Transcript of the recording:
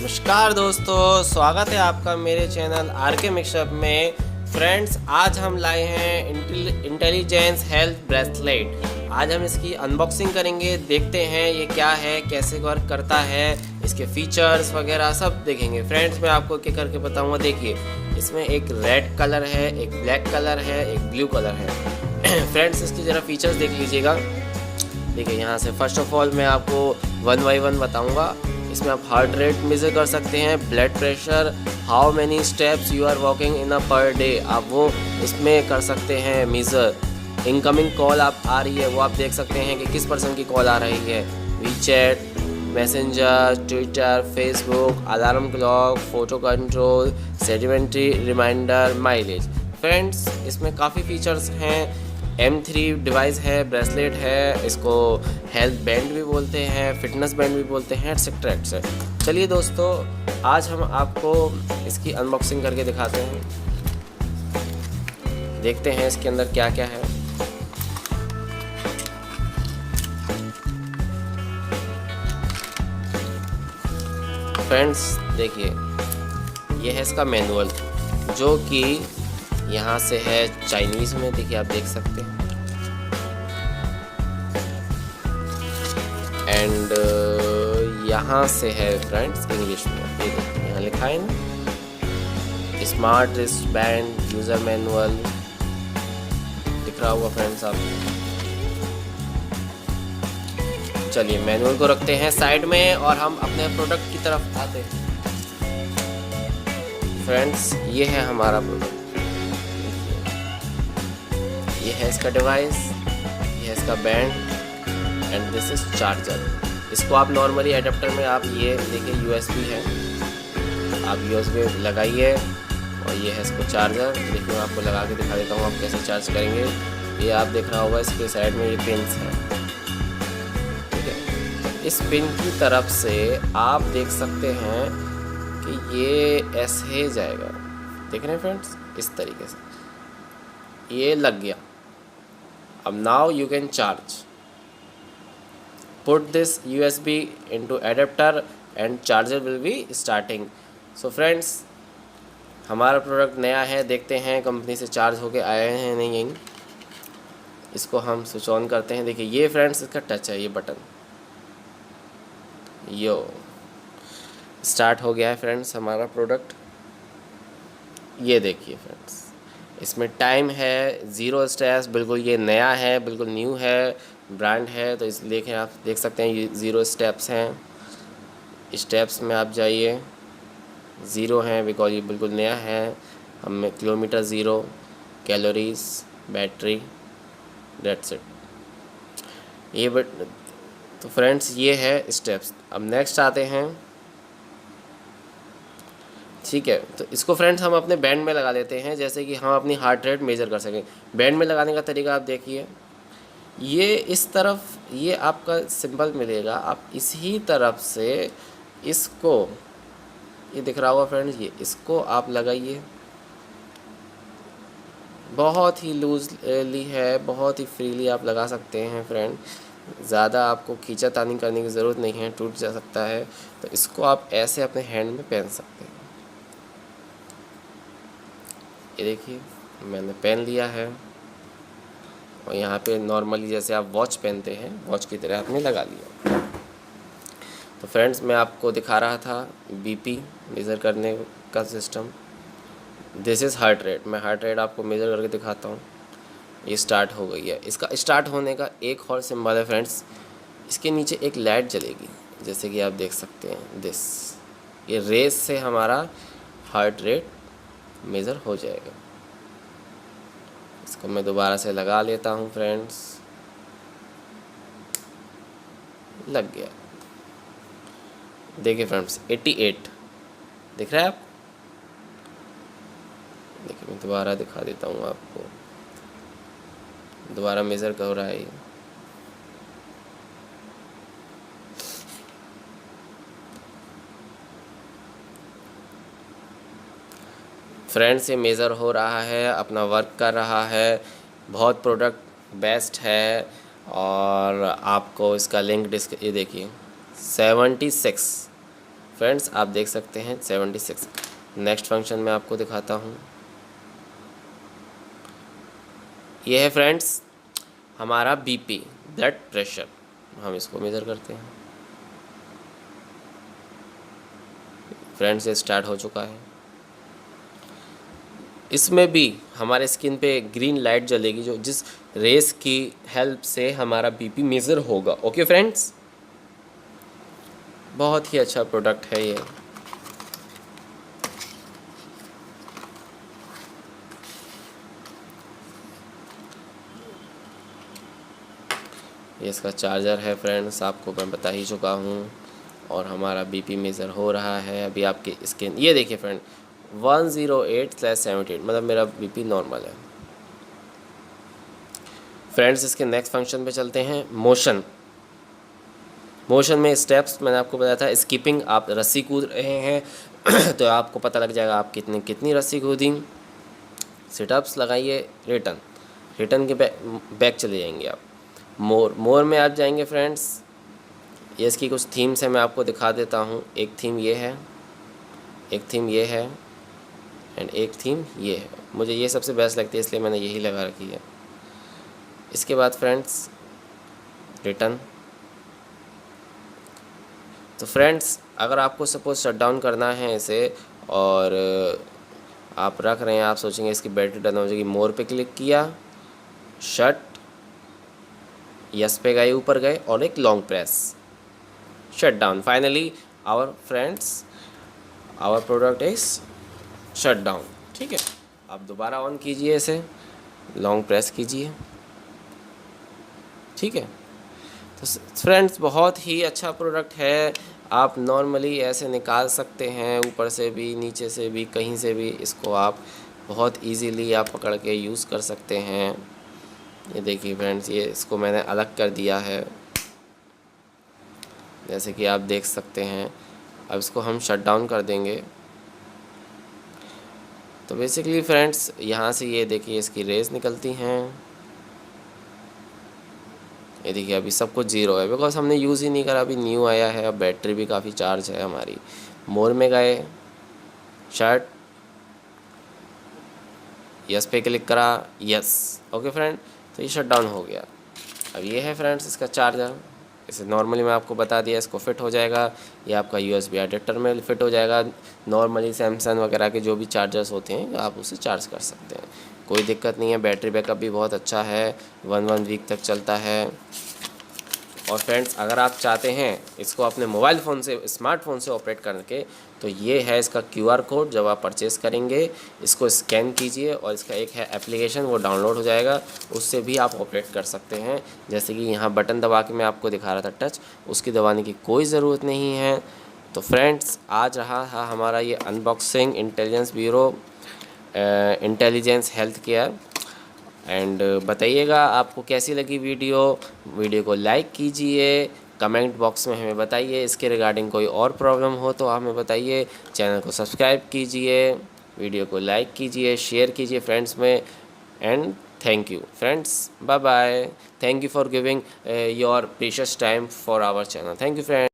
नमस्कार दोस्तों, स्वागत है आपका मेरे चैनल आर के मिक्सअप में। फ्रेंड्स, आज हम लाए हैं इंटेलिजेंस हेल्थ ब्रेसलेट। आज हम इसकी अनबॉक्सिंग करेंगे, देखते हैं ये क्या है, कैसे वर्क करता है, इसके फीचर्स वगैरह सब देखेंगे। फ्रेंड्स, मैं आपको एक करके बताऊंगा। देखिए, इसमें एक रेड कलर है, एक ब्लैक कलर है, एक ब्लू कलर है। फ्रेंड्स, इसकी ज़रा फीचर्स देख लीजिएगा। देखिए, यहाँ से फर्स्ट ऑफ ऑल मैं आपको 1 बाई 1 बताऊंगा। इसमें आप हार्ट रेट मेज़र कर सकते हैं, blood pressure, how many steps you are walking in a per day, आप वो इसमें कर सकते हैं मेज़र। इनकमिंग कॉल आप आ रही है वो आप देख सकते हैं कि किस पर्सन की कॉल आ रही है। WeChat, messenger, Twitter, Facebook, alarm clock, photo control, sedentary reminder, mileage. Friends, इसमें काफ़ी फीचर्स हैं। M3 डिवाइस है, ब्रेसलेट है, इसको हेल्थ बैंड भी बोलते हैं, फिटनेस बैंड भी बोलते हैं, एटसेट्रा एटसेट्रा। चलिए दोस्तों, आज हम आपको इसकी अनबॉक्सिंग करके दिखाते हैं। देखते हैं इसके अंदर क्या क्या है। फ्रेंड्स, देखिए, ये है इसका मैनुअल, जो कि यहाँ से है चाइनीज़ में। देखिए, आप देख सकते हैं। एंड यहाँ से है फ्रेंड्स इंग्लिश में। ये देखिए, यहाँ लिखा है ना, smart wrist band user manual, दिख रहा होगा फ्रेंड्स आप। चलिए, मैनुअल को रखते हैं साइड में और हम अपने प्रोडक्ट की तरफ आते हैं। फ्रेंड्स, ये है हमारा प्रोडक्ट। ये है इसका डिवाइस, ये है इसका band, and this is charger. इसको आप नॉर्मली एडेप्टर में आप ये देखिए USB है, आप USB लगाइए, और ये है इसको चार्जर। देखिए, मैं आपको लगा के दिखा देता हूँ आप कैसे चार्ज करेंगे। ये आप देख रहा होगा, इसके साइड में ये पिन्स हैं, ठीक है। इस पिन की तरफ से आप देख सकते हैं कि ये ऐसे जाएगा। देख रहे हैं फ्रेंड्स, इस तरीके से ये लग गया। अब now you can charge. Put this USB into adapter and charger will be starting। So friends, हमारा प्रोडक्ट नया है, देखते हैं कंपनी से चार्ज होके आए हैं नहीं। इसको हम स्विच ऑन करते हैं। देखिए, ये फ्रेंड्स इसका टच है, ये बटन, यो स्टार्ट हो गया है फ्रेंड्स हमारा प्रोडक्ट। ये देखिए फ्रेंड्स, इसमें टाइम है, 0 स्टेप्स, बिल्कुल ये नया है, बिल्कुल न्यू है, ब्रांड है, तो इसलिए आप देख सकते हैं ये 0 स्टेप्स हैं। स्टेप्स में आप जाइए, 0 हैं बिकॉज ये बिल्कुल नया है। हमें kilometre 0, calories, battery, that's it. ये तो फ्रेंड्स, ये है स्टेप्स। अब नेक्स्ट आते हैं, ठीक है। तो इसको फ्रेंड्स हम अपने बैंड में लगा लेते हैं, जैसे कि हम अपनी हार्ट रेट मेज़र कर सकें। बैंड में लगाने का तरीका आप देखिए, ये इस तरफ ये आपका सिंबल मिलेगा, आप इसी तरफ से इसको, ये दिख रहा होगा फ्रेंड्स, ये इसको आप लगाइए। बहुत ही लूजली है, बहुत ही फ्रीली आप लगा सकते हैं फ्रेंड। ज़्यादा आपको खींचातानी करने की ज़रूरत नहीं है, टूट जा सकता है। तो इसको आप ऐसे अपने हैंड में पहन सकते हैं। ये देखिए, मैंने पहन लिया है, और यहाँ पे नॉर्मली जैसे आप वॉच पहनते हैं, वॉच की तरह आपने लगा लिया। तो फ्रेंड्स, मैं आपको दिखा रहा था BP मेज़र करने का system. This is heart rate. मैं हार्ट रेट आपको मेज़र करके दिखाता हूँ। ये स्टार्ट हो गई है। इसका स्टार्ट होने का एक और सिंबल है फ्रेंड्स, इसके नीचे एक लाइट जलेगी, जैसे कि आप देख सकते हैं। ये रेस से हमारा हार्ट रेट मेज़र हो जाएगा। इसको मैं दोबारा से लगा लेता हूँ फ्रेंड्स, लग गया। देखिए फ्रेंड्स, 88 दिख रहा है आपको। देखिए, मैं दोबारा दिखा देता हूँ आपको, दोबारा मेज़र कर रहा है ये। फ्रेंड्स, ये मेज़र हो रहा है, अपना वर्क कर रहा है। बहुत प्रोडक्ट बेस्ट है, और आपको इसका लिंक ये देखिए 76 फ्रेंड्स आप देख सकते हैं 76। नेक्स्ट फंक्शन मैं आपको दिखाता हूँ। ये है फ्रेंड्स हमारा बीपी, ब्लड प्रेशर। हम इसको मेज़र करते हैं। फ्रेंड्स ये स्टार्ट हो चुका है। इसमें भी हमारे स्किन पे ग्रीन लाइट जलेगी, जो जिस रेस की हेल्प से हमारा बीपी मेज़र होगा। ओके फ्रेंड्स, बहुत ही अच्छा प्रोडक्ट है ये। ये इसका चार्जर है फ्रेंड्स, आपको मैं बता ही चुका हूँ। और हमारा बीपी मेज़र हो रहा है अभी आपके स्किन। ये देखिए फ्रेंड 108/78, मतलब मेरा बीपी नॉर्मल है। फ्रेंड्स इसके नेक्स्ट फंक्शन पे चलते हैं। मोशन में स्टेप्स मैंने आपको बताया था। स्किपिंग, आप रस्सी कूद रहे हैं तो आपको पता लग जाएगा आप कितनी रस्सी कूदी। सिटअप्स लगाइए। रिटर्न के बैक चले जाएंगे आप। मोर में आप जाएंगे फ्रेंड्स। ये इसकी कुछ थीम्स है, मैं आपको दिखा देता हूँ। एक थीम ये है, एक थीम ये है, एंड एक थीम ये है। मुझे ये सबसे बेस्ट लगती है इसलिए मैंने यही लगा रखी है। इसके बाद फ्रेंड्स रिटर्न। तो फ्रेंड्स अगर आपको सपोज शट डाउन करना है इसे और आप रख रहे हैं, आप सोचेंगे इसकी बैटरी डाउन हो जाएगी। मोर पे क्लिक किया, शट, यस पे गए, ऊपर गए और एक long press, shut down. Finally our product is shut down. ठीक है, आप दोबारा ऑन कीजिए इसे, लॉन्ग प्रेस कीजिए। ठीक है, तो फ्रेंड्स बहुत ही अच्छा प्रोडक्ट है। आप नॉर्मली ऐसे निकाल सकते हैं, ऊपर से भी, नीचे से भी, कहीं से भी। इसको आप बहुत इजीली आप पकड़ के यूज़ कर सकते हैं। ये देखिए फ्रेंड्स, ये इसको मैंने अलग कर दिया है, जैसे कि आप देख सकते हैं। अब इसको हम शट डाउन कर देंगे। तो बेसिकली फ्रेंड्स यहाँ से ये देखिए इसकी रेस निकलती हैं। ये देखिए अभी सब कुछ ज़ीरो है बिकॉज हमने यूज़ ही नहीं करा, अभी न्यू आया है। अब बैटरी भी काफ़ी चार्ज है हमारी। मोर में गए, शट, यस पे क्लिक करा, यस। ओके फ्रेंड, तो ये शट डाउन हो गया। अब ये है फ्रेंड्स इसका चार्जर। इसे नॉर्मली मैं आपको बता दिया, इसको फिट हो जाएगा। ये आपका USB अडेप्टर में फिट हो जाएगा। नॉर्मली सैमसंग वगैरह के जो भी चार्जर्स होते हैं आप उसे चार्ज कर सकते हैं, कोई दिक्कत नहीं है। बैटरी बैकअप भी बहुत अच्छा है, 1 वीक तक चलता है। और फ्रेंड्स अगर आप चाहते हैं इसको अपने मोबाइल फ़ोन से, स्मार्टफोन से ऑपरेट करके, तो ये है इसका QR कोड। जब आप परचेज़ करेंगे इसको स्कैन कीजिए और इसका एक है एप्लीकेशन, वो डाउनलोड हो जाएगा, उससे भी आप ऑपरेट कर सकते हैं। जैसे कि यहाँ बटन दबा के मैं आपको दिखा रहा था टच, उसकी दबाने की कोई ज़रूरत नहीं है। तो फ्रेंड्स आज रहा हमारा ये unboxing intelligence health care. And बताइएगा आपको कैसी लगी वीडियो को लाइक कीजिए, कमेंट बॉक्स में हमें बताइए। इसके रिगार्डिंग कोई और प्रॉब्लम हो तो हमें बताइए। चैनल को सब्सक्राइब कीजिए, वीडियो को लाइक कीजिए, शेयर कीजिए फ्रेंड्स में। And thank you friends, bye bye. Thank you for giving your precious time for our channel. Thank you friends.